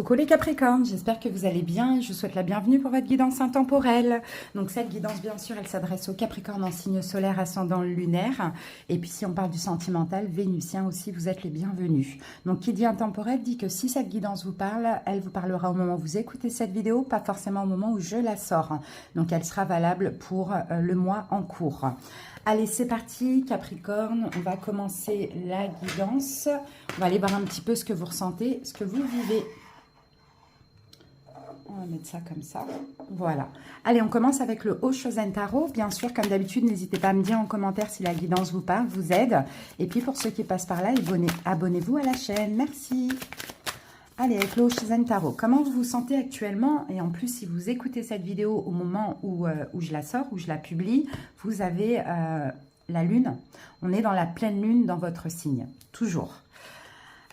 Coucou les Capricornes, j'espère que vous allez bien. Je vous souhaite la bienvenue pour votre guidance intemporelle. Donc cette guidance, bien sûr, elle s'adresse aux Capricornes en signe solaire, ascendant lunaire. Et puis si on parle du sentimental, vénusien aussi, vous êtes les bienvenus. Donc qui dit intemporel dit que si cette guidance vous parle, elle vous parlera au moment où vous écoutez cette vidéo, pas forcément au moment où je la sors. Donc elle sera valable pour le mois en cours. Allez, c'est parti Capricorne, on va commencer la guidance. On va aller voir un petit peu ce que vous ressentez, ce que vous vivez. On va mettre ça comme ça. Voilà. Allez, on commence avec le Oshozen Tarot. Bien sûr, comme d'habitude, n'hésitez pas à me dire en commentaire si la guidance vous parle, vous aide. Et puis, pour ceux qui passent par là, abonnez-vous à la chaîne. Merci. Allez, avec le Oshozen Tarot, comment vous vous sentez actuellement? Et en plus, si vous écoutez cette vidéo au moment où je la sors, où je la publie, vous avez la lune. On est dans la pleine lune dans votre signe. Toujours.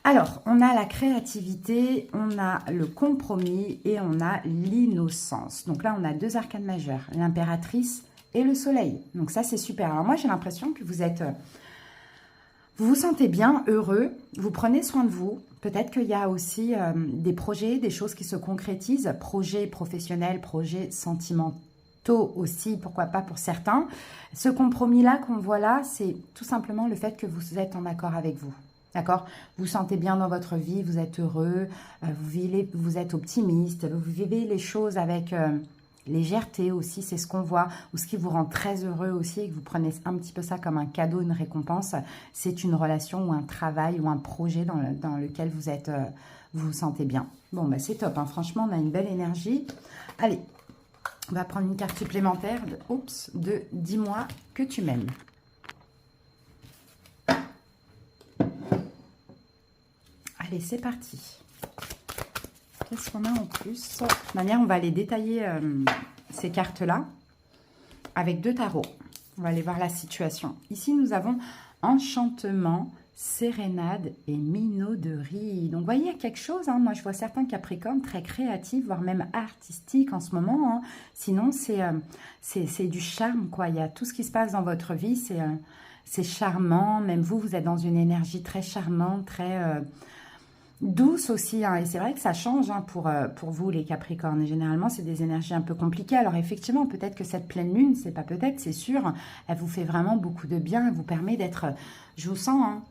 Alors, on a la créativité, on a le compromis et on a l'innocence. Donc là, on a deux arcanes majeures, l'impératrice et le soleil. Donc ça, c'est super. Alors moi, j'ai l'impression que vous vous sentez bien, heureux, vous prenez soin de vous. Peut-être qu'il y a aussi des projets, des choses qui se concrétisent, projets professionnels, projets sentimentaux aussi, pourquoi pas pour certains. Ce compromis-là qu'on voit là, c'est tout simplement le fait que vous êtes en accord avec vous. D'accord? Vous vous sentez bien dans votre vie, vous êtes heureux, vous êtes optimiste, vous vivez les choses avec légèreté aussi, c'est ce qu'on voit, ou ce qui vous rend très heureux aussi, et que vous prenez un petit peu ça comme un cadeau, une récompense, c'est une relation ou un travail ou un projet dans lequel vous vous sentez bien. Bon, bah, c'est top, hein. Franchement, on a une belle énergie. Allez, on va prendre une carte supplémentaire de Dis-moi que tu m'aimes. Allez, c'est parti. Qu'est-ce qu'on a en plus? De toute manière, on va aller détailler ces cartes-là avec deux tarots. On va aller voir la situation. Ici, nous avons enchantement, sérénade et minauderie. Donc, vous voyez, il y a quelque chose. Hein. Moi, je vois certains Capricornes très créatifs, voire même artistiques en ce moment. Hein. Sinon, c'est du charme, quoi. Il y a tout ce qui se passe dans votre vie. C'est charmant. Même vous, vous êtes dans une énergie très charmante, très... douce aussi, hein, et c'est vrai que ça change hein, pour vous les Capricornes. Généralement, c'est des énergies un peu compliquées. Alors effectivement, peut-être que cette pleine lune, c'est pas peut-être, c'est sûr, elle vous fait vraiment beaucoup de bien, elle vous permet d'être, je vous sens, hein,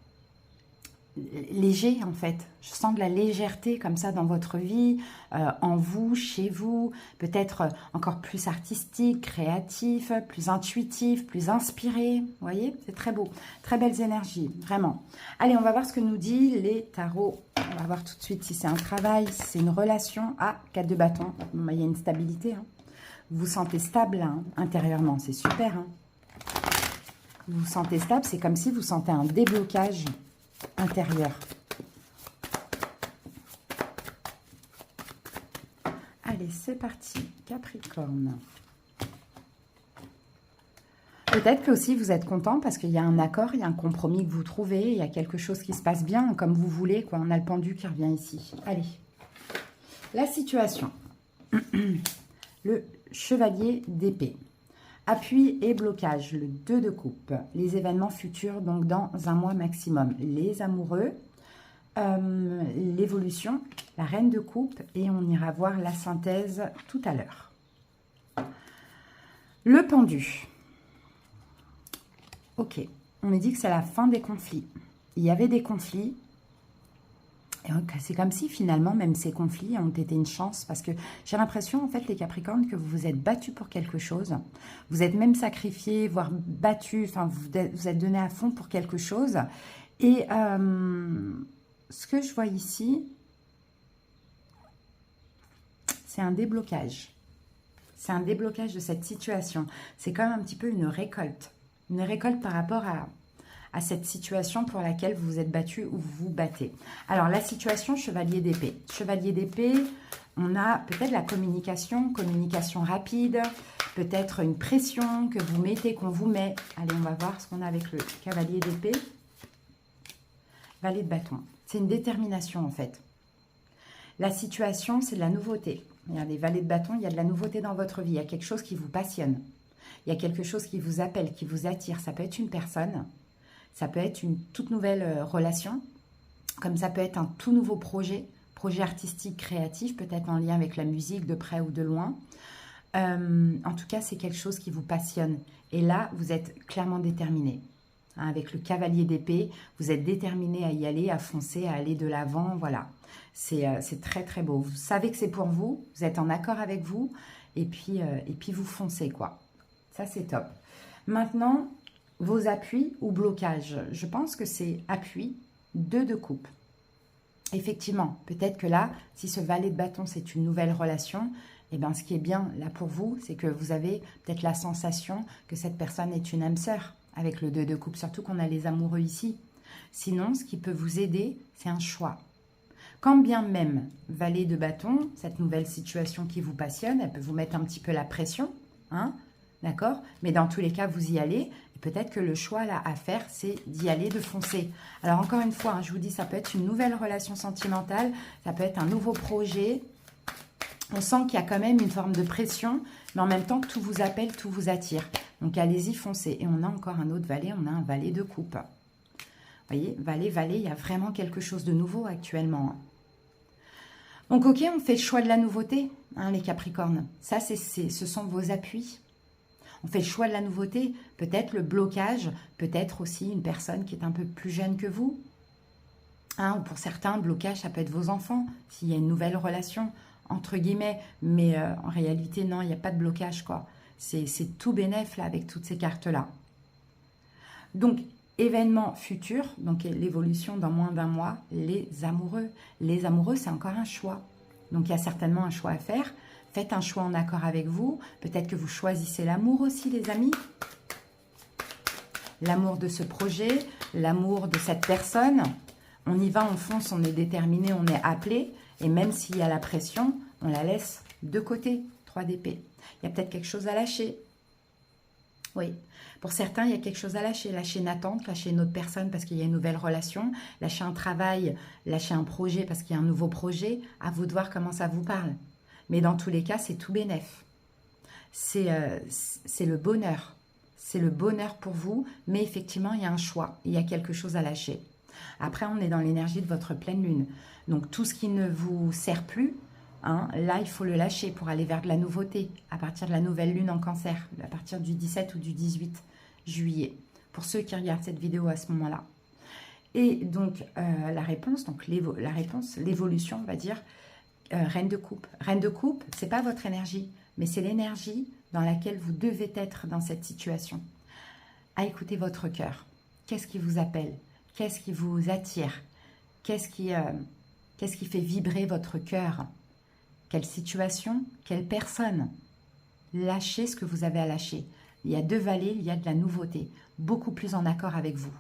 léger en fait. Je sens de la légèreté comme ça dans votre vie, en vous, chez vous, peut-être encore plus artistique, créatif, plus intuitif, plus inspiré. Vous voyez, c'est très beau, très belles énergies, vraiment. Allez, on va voir ce que nous dit les tarots. On va voir tout de suite si c'est un travail, si c'est une relation. Ah, 4 de bâton, bon, bah, il y a une stabilité. Hein. Vous vous sentez stable hein, intérieurement, c'est super. Hein. Vous vous sentez stable, c'est comme si vous sentez un déblocage intérieur. Allez, c'est parti, Capricorne. Peut-être que aussi vous êtes content parce qu'il y a un accord, il y a un compromis que vous trouvez, il y a quelque chose qui se passe bien comme vous voulez, quoi. On a le pendu qui revient ici. Allez, la situation. Le chevalier d'épée. Appui et blocage, le 2 de coupe. Les événements futurs, donc dans un mois maximum. Les amoureux, l'évolution, la reine de coupe, et on ira voir la synthèse tout à l'heure. Le pendu. Ok, on me dit que c'est la fin des conflits. Il y avait des conflits. Et c'est comme si finalement, même ces conflits ont été une chance. Parce que j'ai l'impression, en fait, les Capricornes, que vous vous êtes battus pour quelque chose. Vous êtes même sacrifiés, voire battus. Enfin, vous êtes donné à fond pour quelque chose. Et ce que je vois ici, c'est un déblocage. C'est un déblocage de cette situation. C'est comme un petit peu une récolte. Une récolte par rapport à cette situation pour laquelle vous vous êtes battu ou vous vous battez. Alors, la situation chevalier d'épée. Chevalier d'épée, on a peut-être la communication rapide, peut-être une pression que vous mettez, qu'on vous met. Allez, on va voir ce qu'on a avec le cavalier d'épée. Valet de bâton. C'est une détermination, en fait. La situation, c'est de la nouveauté. Regardez, valet de bâton, il y a de la nouveauté dans votre vie. Il y a quelque chose qui vous passionne. Il y a quelque chose qui vous appelle, qui vous attire. Ça peut être une personne, ça peut être une toute nouvelle relation, comme ça peut être un tout nouveau projet projet artistique, créatif, peut-être en lien avec la musique, de près ou de loin. En tout cas, c'est quelque chose qui vous passionne. Et là, vous êtes clairement déterminé. Hein, avec le cavalier d'épée, vous êtes déterminé à y aller, à foncer, à aller de l'avant. Voilà, c'est très très beau. Vous savez que c'est pour vous, vous êtes en accord avec vous, et puis vous foncez, quoi. Ça, c'est top. Maintenant, vos appuis ou blocages. Je pense que c'est appui, 2 de coupe. Effectivement, peut-être que là, si ce valet de bâton, c'est une nouvelle relation, eh bien, ce qui est bien là pour vous, c'est que vous avez peut-être la sensation que cette personne est une âme sœur avec le 2 de coupe, surtout qu'on a les amoureux ici. Sinon, ce qui peut vous aider, c'est un choix. Quand bien même, valet de bâton, cette nouvelle situation qui vous passionne, elle peut vous mettre un petit peu la pression, hein, d'accord? Mais dans tous les cas, vous y allez. Et peut-être que le choix là à faire, c'est d'y aller, de foncer. Alors encore une fois, hein, je vous dis, ça peut être une nouvelle relation sentimentale, ça peut être un nouveau projet. On sent qu'il y a quand même une forme de pression, mais en même temps, tout vous appelle, tout vous attire. Donc allez-y, foncez. Et on a encore un autre valet, on a un valet de coupe. Vous voyez, valet, valet, il y a vraiment quelque chose de nouveau actuellement. Donc ok, on fait le choix de la nouveauté, hein, les Capricornes. Ça, ce sont vos appuis. On fait le choix de la nouveauté, peut-être le blocage, peut-être aussi une personne qui est un peu plus jeune que vous. Hein, ou pour certains, le blocage, ça peut être vos enfants, s'il y a une nouvelle relation, entre guillemets. Mais en réalité, non, il n'y a pas de blocage, quoi. C'est tout bénef, là, avec toutes ces cartes-là. Donc, événement futur, donc l'évolution dans moins d'un mois, les amoureux. Les amoureux, c'est encore un choix. Donc, il y a certainement un choix à faire. Faites un choix en accord avec vous. Peut-être que vous choisissez l'amour aussi, les amis. L'amour de ce projet, l'amour de cette personne. On y va, on fonce, on est déterminé, on est appelé. Et même s'il y a la pression, on la laisse de côté. 3 d'épée. Il y a peut-être quelque chose à lâcher. Oui. Pour certains, il y a quelque chose à lâcher. Lâcher une attente, lâcher une autre personne parce qu'il y a une nouvelle relation. Lâcher un travail, lâcher un projet parce qu'il y a un nouveau projet. À vous de voir comment ça vous parle. Mais dans tous les cas, c'est tout bénef. C'est le bonheur. C'est le bonheur pour vous, mais effectivement, il y a un choix. Il y a quelque chose à lâcher. Après, on est dans l'énergie de votre pleine lune. Donc, tout ce qui ne vous sert plus, hein, là, il faut le lâcher pour aller vers de la nouveauté, à partir de la nouvelle lune en cancer, à partir du 17 ou du 18 juillet, pour ceux qui regardent cette vidéo à ce moment-là. Et donc, la réponse, l'évolution, on va dire, Reine de coupe. Reine de coupe, ce n'est pas votre énergie, mais c'est l'énergie dans laquelle vous devez être dans cette situation. À écouter votre cœur. Qu'est-ce qui vous appelle? Qu'est-ce qui vous attire? Qu'est-ce qui fait vibrer votre cœur? Quelle situation? Quelle personne? Lâchez ce que vous avez à lâcher. Il y a 2 valets, il y a de la nouveauté. Beaucoup plus en accord avec vous.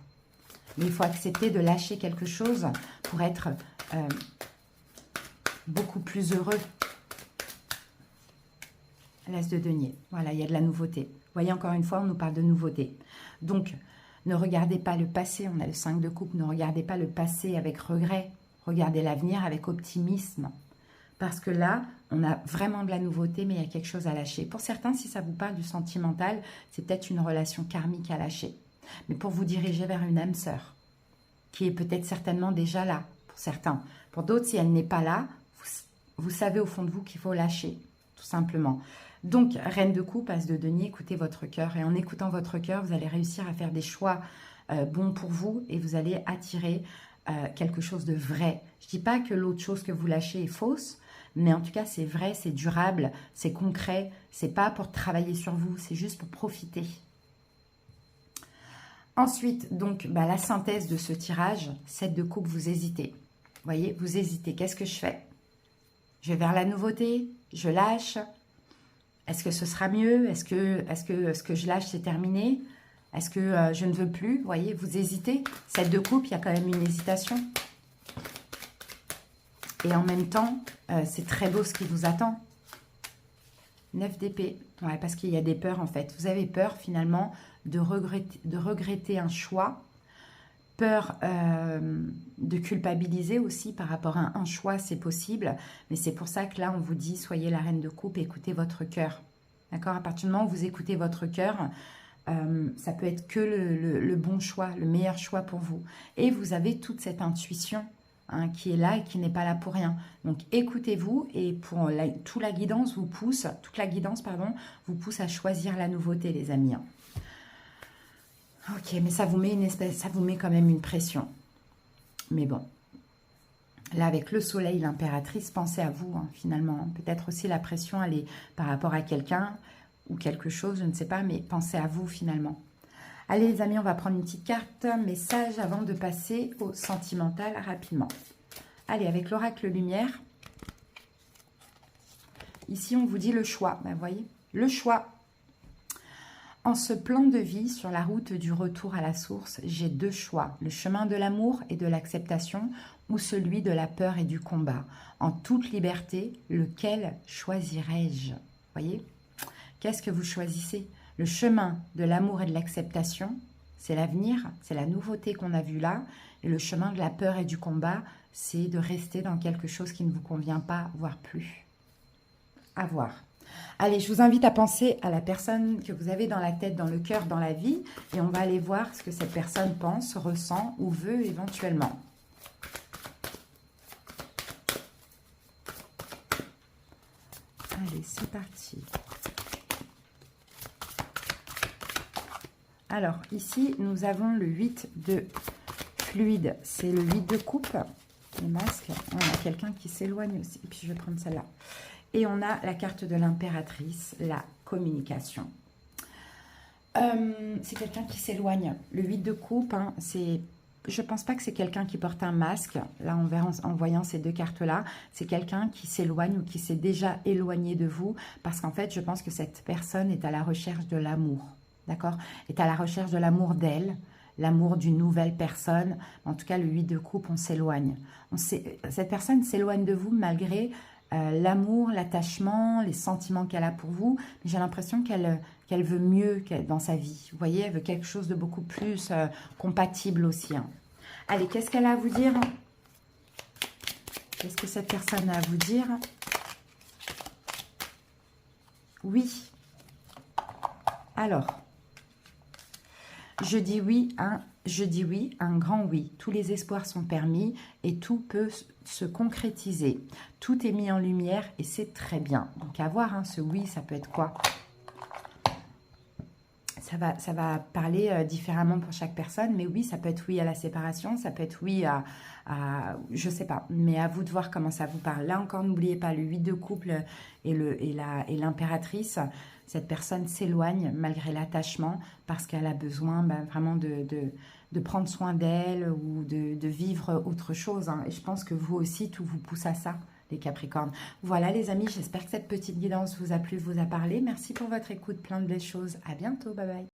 Mais il faut accepter de lâcher quelque chose pour être beaucoup plus heureux. L'As de denier. Voilà, il y a de la nouveauté. Vous voyez, encore une fois, on nous parle de nouveauté. Donc, ne regardez pas le passé. On a le 5 de coupe. Ne regardez pas le passé avec regret. Regardez l'avenir avec optimisme. Parce que là, on a vraiment de la nouveauté, mais il y a quelque chose à lâcher. Pour certains, si ça vous parle du sentimental, c'est peut-être une relation karmique à lâcher. Mais pour vous diriger vers une âme sœur, qui est peut-être certainement déjà là, pour certains. Pour d'autres, si elle n'est pas là, vous savez au fond de vous qu'il faut lâcher, tout simplement. Donc, Reine de coupe, As de denier, écoutez votre cœur. Et en écoutant votre cœur, vous allez réussir à faire des choix bons pour vous et vous allez attirer quelque chose de vrai. Je ne dis pas que l'autre chose que vous lâchez est fausse, mais en tout cas, c'est vrai, c'est durable, c'est concret. C'est pas pour travailler sur vous, c'est juste pour profiter. Ensuite, donc, la synthèse de ce tirage, 7 de coupe, vous hésitez. Vous voyez, vous hésitez. Qu'est-ce que je fais? Je vais vers la nouveauté? Je lâche? Est-ce que ce sera mieux? Est-ce que je lâche, c'est terminé? Est-ce que je ne veux plus? Vous voyez, vous hésitez. 7 de coupe, il y a quand même une hésitation. Et en même temps, c'est très beau ce qui vous attend. 9 d'épée. Ouais, parce qu'il y a des peurs en fait. Vous avez peur finalement de regretter un choix. Peur de culpabiliser aussi par rapport à un choix, c'est possible. Mais c'est pour ça que là, on vous dit, soyez la reine de coupe, écoutez votre cœur. D'accord? À partir du moment où vous écoutez votre cœur, ça peut être que le bon choix, le meilleur choix pour vous. Et vous avez toute cette intuition hein, qui est là et qui n'est pas là pour rien. Donc écoutez-vous et toute la guidance vous pousse, vous pousse à choisir la nouveauté, les amis. Hein. Ok, mais ça vous met quand même une pression. Mais bon, là avec le soleil, l'impératrice, pensez à vous hein, finalement. Peut-être aussi la pression, elle est par rapport à quelqu'un ou quelque chose, je ne sais pas, mais pensez à vous finalement. Allez les amis, on va prendre une petite carte message avant de passer au sentimental rapidement. Allez, avec l'oracle lumière. Ici, on vous dit le choix. Ben, vous voyez, le choix. En ce plan de vie, sur la route du retour à la source, j'ai deux choix. Le chemin de l'amour et de l'acceptation ou celui de la peur et du combat. En toute liberté, lequel choisirais-je? Voyez? Qu'est-ce que vous choisissez? Le chemin de l'amour et de l'acceptation, c'est l'avenir, c'est la nouveauté qu'on a vue là. Et le chemin de la peur et du combat, c'est de rester dans quelque chose qui ne vous convient pas, voire plus. À voir. Allez, je vous invite à penser à la personne que vous avez dans la tête, dans le cœur, dans la vie. Et on va aller voir ce que cette personne pense, ressent ou veut éventuellement. Allez, c'est parti. Alors, ici, nous avons le 8 de fluide. C'est le 8 de coupe. Les masques. On a quelqu'un qui s'éloigne aussi. Et puis, je vais prendre celle-là. Et on a la carte de l'impératrice, la communication. C'est quelqu'un qui s'éloigne. Le 8 de coupe, hein, je ne pense pas que c'est quelqu'un qui porte un masque. Là, on verra en voyant ces deux cartes-là. C'est quelqu'un qui s'éloigne ou qui s'est déjà éloigné de vous. Parce qu'en fait, je pense que cette personne est à la recherche de l'amour. D'accord? Est à la recherche de l'amour d'elle, l'amour d'une nouvelle personne. En tout cas, le 8 de coupe, on s'éloigne. Cette personne s'éloigne de vous malgré l'amour, l'attachement, les sentiments qu'elle a pour vous. Mais j'ai l'impression qu'elle veut mieux dans sa vie. Vous voyez, elle veut quelque chose de beaucoup plus compatible aussi. Hein. Allez, qu'est-ce qu'elle a à vous dire? Qu'est-ce que cette personne a à vous dire? Oui. Alors... Je dis oui, un grand oui. Tous les espoirs sont permis et tout peut se concrétiser. Tout est mis en lumière et c'est très bien. Donc à voir, hein, ce oui, ça peut être quoi? Ça va parler différemment pour chaque personne, mais oui, ça peut être oui à la séparation, ça peut être oui à je sais pas, mais à vous de voir comment ça vous parle. Là encore, n'oubliez pas, le 8 de couple et l'impératrice, cette personne s'éloigne malgré l'attachement parce qu'elle a besoin vraiment de prendre soin d'elle ou de vivre autre chose. Hein. Et je pense que vous aussi, tout vous pousse à ça, les Capricornes. Voilà les amis, j'espère que cette petite guidance vous a plu, vous a parlé. Merci pour votre écoute, plein de belles choses. À bientôt, bye bye.